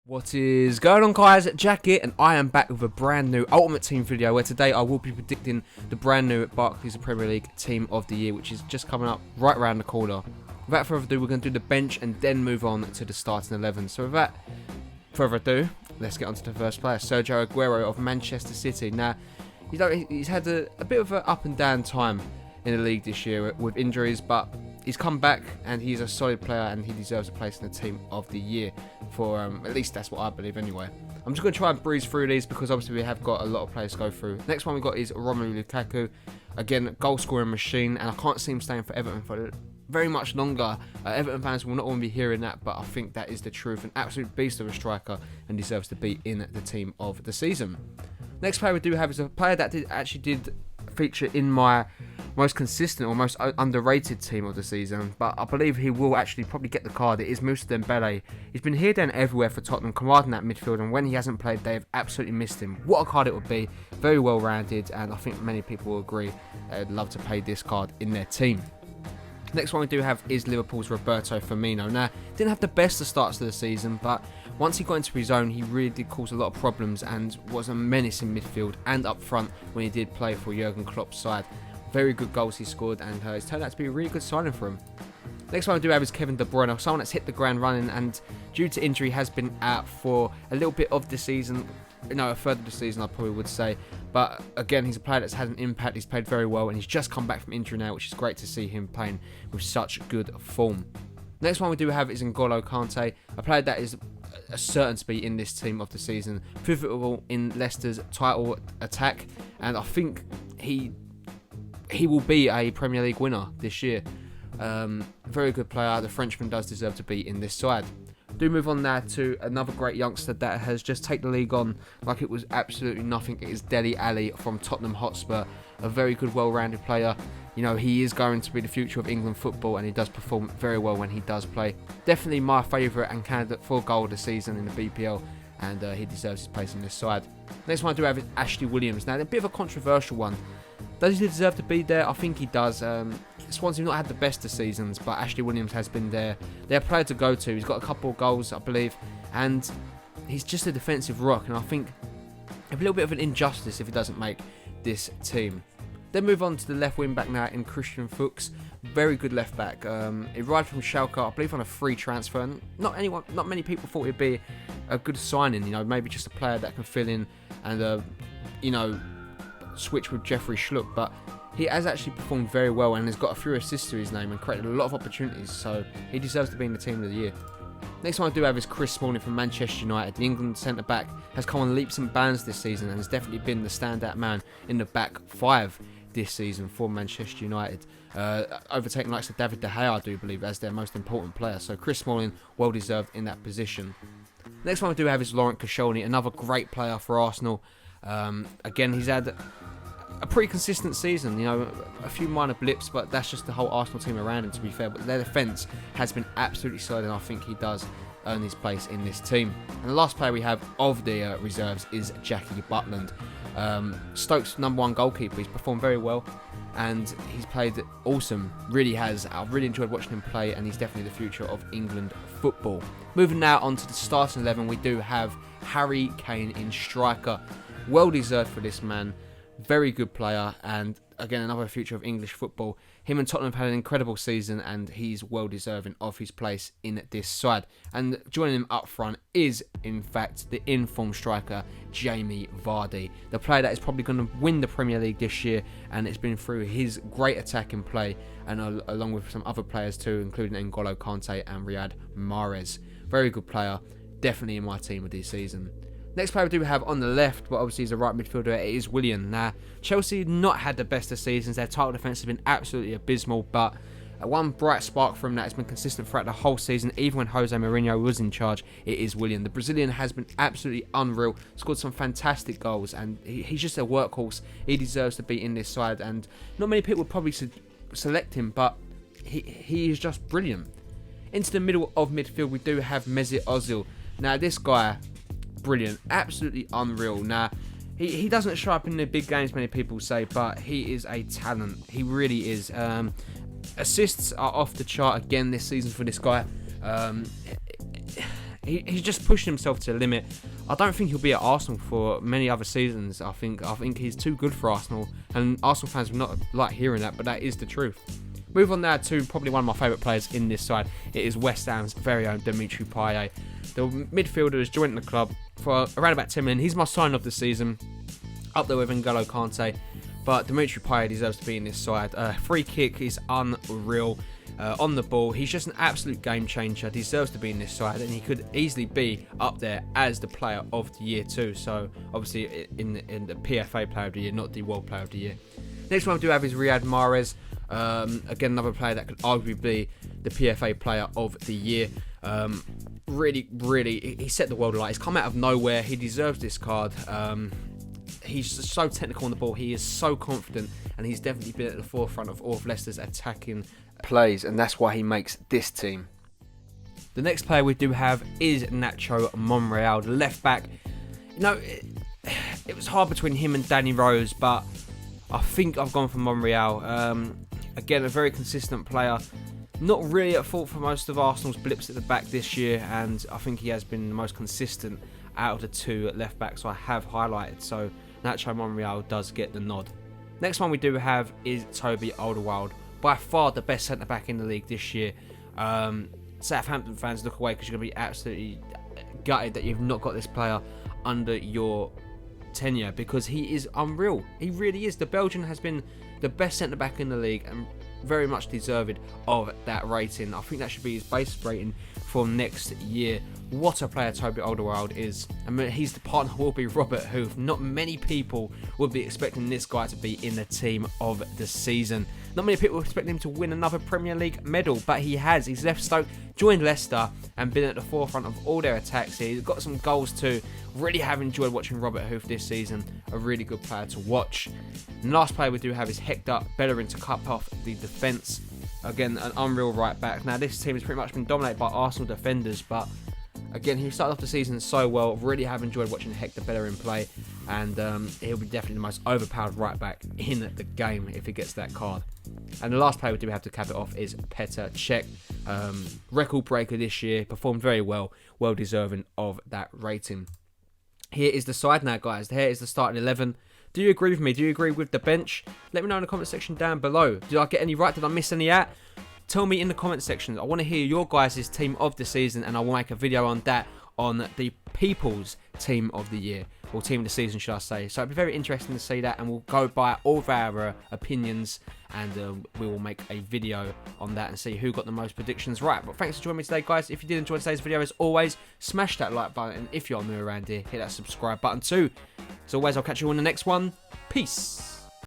What is going on, guys? Jack here, and I am back with a brand new Ultimate Team video where today I will be predicting the brand new Barclays Premier League Team of the Year, which is just coming up right around the corner. Without further ado, we're going to do the bench and then move on to the starting 11. So without further ado, let's get on to the first player, Sergio Aguero of Manchester City. Now, he's had a bit of an up and down time in the league this year with injuries, but he's come back and he's a solid player and he deserves a place in the Team of the Year for at least that's what I believe anyway. I'm just going to try and breeze through these because obviously we have got a lot of players to go through. Next one we got is Romelu Lukaku, again goal scoring machine, and I can't see him staying for Everton for very much longer. Everton fans will not want to be hearing that, but I think that is the truth. An absolute beast of a striker and deserves to be in the team of the season. Next player we do have is a player that did feature in my most consistent or most underrated team of the season, but I believe he will actually probably get the card. It is Moussa Dembele. He's been here, there and everywhere for Tottenham, commanding that midfield, and when he hasn't played, they have absolutely missed him. What a card it would be. Very well rounded, and I think many people will agree they'd love to play this card in their team. Next one we do have is Liverpool's Roberto Firmino. Now, didn't have the best of starts to the season, but once he got into his own, he really did cause a lot of problems and was a menace in midfield and up front when he did play for Jurgen Klopp's side. Very good goals he scored, and it's turned out to be a really good signing for him. Next one I do have is Kevin De Bruyne, someone that's hit the ground running and due to injury has been out for a little bit of the season. No, a third of the season I probably would say, but again he's a player that's had an impact. He's played very well and he's just come back from injury now, which is great to see him playing with such good form. Next one we do have is N'Golo Kante, a player that is certain to be in this team of the season, pivotal in Leicester's title attack, and I think he will be a Premier League winner this year. Very good player. The Frenchman does deserve to be in this side. Do move on now to another great youngster that has just taken the league on like it was absolutely nothing. It is Dele Alli from Tottenham Hotspur, a very good, well-rounded player. You know, he is going to be the future of England football, and he does perform very well when he does play. Definitely my favourite and candidate for goal of the season in the BPL, and he deserves his place in this side. Next one I do have is Ashley Williams. Now, a bit of a controversial one. Does he deserve to be there? I think he does. Swansea have not had the best of seasons, but Ashley Williams has been there. They're a player to go to. He's got a couple of goals, I believe, and he's just a defensive rock, and I think a little bit of an injustice if he doesn't make this team. Then move on to the left wing back now in Christian Fuchs. Very good left back. He arrived from Schalke, I believe, on a free transfer. And not many people thought it'd be a good signing. You know, maybe just a player that can fill in and switch with Jeffrey Schlupp. But he has actually performed very well and has got a few assists to his name and created a lot of opportunities. So he deserves to be in the team of the year. Next one I do have is Chris Smalling from Manchester United. The England centre-back has come on leaps and bounds this season and has definitely been the standout man in the back five this season for Manchester United. Overtaking likes of David De Gea, I do believe, as their most important player. So Chris Smalling, well deserved in that position. Next one I do have is Laurent Koscielny, another great player for Arsenal. Again, he's had a pretty consistent season, you know, a few minor blips, but that's just the whole Arsenal team around him, to be fair. But their defence has been absolutely solid, and I think he does earn his place in this team. And the last player we have of the reserves is Jackie Butland. Stoke's #1 goalkeeper. He's performed very well and he's played awesome. Really has. I've really enjoyed watching him play, and he's definitely the future of England football. Moving now on to the starting 11, we do have Harry Kane in striker. Well deserved for this man. Very good player, and again another future of English football. Him and Tottenham have had an incredible season, and he's well deserving of his place in this side. And joining him up front is, in fact, the in-form striker Jamie Vardy, the player that is probably going to win the Premier League this year, and it's been through his great attacking play, and along with some other players too, including N'Golo Kante and Riyad Mahrez. Very good player, definitely in my team of this season. Next player we do have on the left, but obviously he's a right midfielder, it is Willian. Now, Chelsea not had the best of seasons. Their title defence has been absolutely abysmal, but one bright spark from that has been consistent throughout the whole season, even when Jose Mourinho was in charge. It is Willian. The Brazilian has been absolutely unreal, scored some fantastic goals, and he's just a workhorse. He deserves to be in this side, and not many people would probably select him, but he is just brilliant. Into the middle of midfield, we do have Mesut Ozil. Now, this guy, brilliant, absolutely unreal. Now, he doesn't show up in the big games, many people say, but he is a talent. He really is. Assists are off the chart again this season for this guy. he's just pushing himself to the limit. I don't think he'll be at Arsenal for many other seasons. I think he's too good for Arsenal, and Arsenal fans will not like hearing that, but that is the truth. Move on now to probably one of my favourite players in this side. It is West Ham's very own Dimitri Payet. The midfielder has joined the club for around about 10 million. He's my sign of the season, up there with N'Golo Kante. But Dimitri Payet deserves to be in this side. Free kick is unreal. On the ball, he's just an absolute game changer. Deserves to be in this side, and he could easily be up there as the player of the year too. So obviously in the PFA player of the year, not the World Player of the Year. Next one we do have is Riyad Mahrez. Again, another player that could arguably be the PFA player of the year. Really, he set the world alight. He's come out of nowhere. He deserves this card. He's so technical on the ball. He is so confident, and he's definitely been at the forefront of all of Leicester's attacking plays, and that's why he makes this team. The next player we do have is Nacho Monreal, the left back. You know, it was hard between him and Danny Rose, but I think I've gone for Monreal. Again, a very consistent player. Not really at fault for most of Arsenal's blips at the back this year, and I think he has been the most consistent out of the two left backs I have highlighted. So Nacho Monreal does get the nod. Next one we do have is Toby Alderweireld, by far the best centre back in the league this year. Southampton fans, look away, because you're going to be absolutely gutted that you've not got this player under your tenure, because he is unreal. He really is. The Belgian has been the best centre back in the league and very much deserved of that rating. I think that should be his base rating for next year. What a player Toby Alderweireld is. I mean, he's the partner will be Robert Hoof. Not many people would be expecting this guy to be in the team of the season. Not many people expect him to win another Premier League medal, but he has. He's left Stoke, joined Leicester, and been at the forefront of all their attacks here. He's got some goals too. Really have enjoyed watching Robert Hoof this season. A really good player to watch. And the last player we do have is Hector Bellerin to cut off the defence. Again, an unreal right back. Now, this team has pretty much been dominated by Arsenal defenders, but again, he started off the season so well. Really have enjoyed watching Hector Bellerin play, and he'll be definitely the most overpowered right back in the game if he gets that card. And the last player we do have to cap it off is Petr Cech. Record breaker this year, performed very well, well deserving of that rating. Here is the side now, guys. Here is the starting 11. Do you agree with me? Do you agree with the bench? Let me know in the comment section down below. Did I get any right? Did I miss any out? Tell me in the comment section. I want to hear your guys' team of the season, and I will make a video on that, on the people's team of the year, or team of the season, should I say. So it'll be very interesting to see that, and we'll go by all of our opinions, and we will make a video on that and see who got the most predictions right. But thanks for joining me today, guys. If you did enjoy today's video, as always, smash that like button, and if you're new around here, hit that subscribe button too. As always, I'll catch you on the next one. Peace.